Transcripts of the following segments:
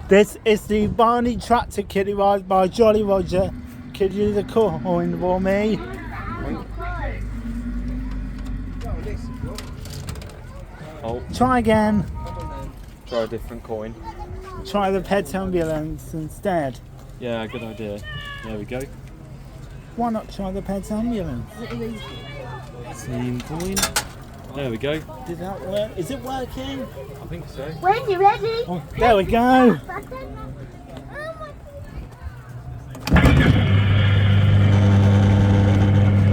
This is the Barney tractor kiddie ride by Jolly Roger. Kiddie the coin for me. Oh, Try again. try a different coin. Try the pet ambulance instead. Yeah, good idea. There we go. Why not try the pet ambulance? Same coin. There we go. Did that work? Is it working? I think so. When you're ready. Oh, there we go.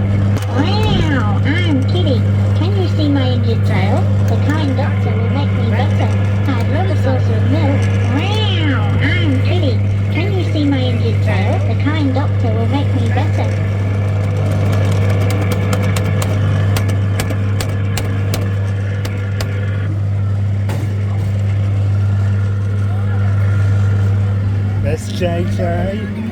Wow, I'm Kiddie. Can you see my injured tail? The kind doctor will make me better. I'd love a saucer of milk. Wow, I'm Kiddie. Can you see my injured tail? The kind doctor will make me better. That's JJ.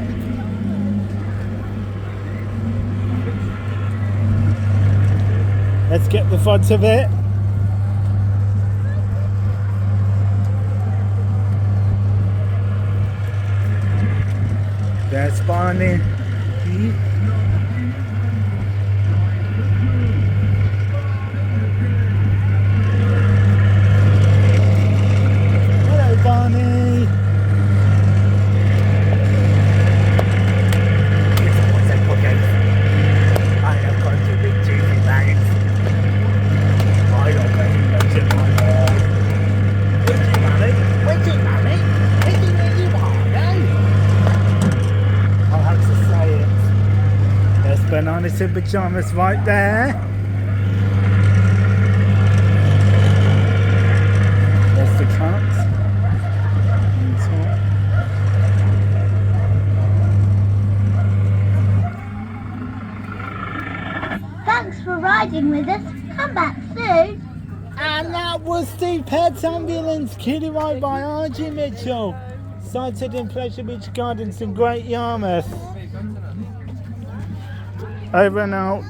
Let's get the front of it. There's Barney. Hello, Barney. I have got two big juicy bags. I don't know what's in my bag. Where's it, Mummy? Where you are, I'll have to say it. There's Bananas in pyjamas right there. There's the cat. On top. Thanks for riding with us. Come back soon. And that was the Pet Ambulance Kiddie Ride by R.G. Mitchell, sighted in Pleasure Beach Gardens in Great Yarmouth. Over and out.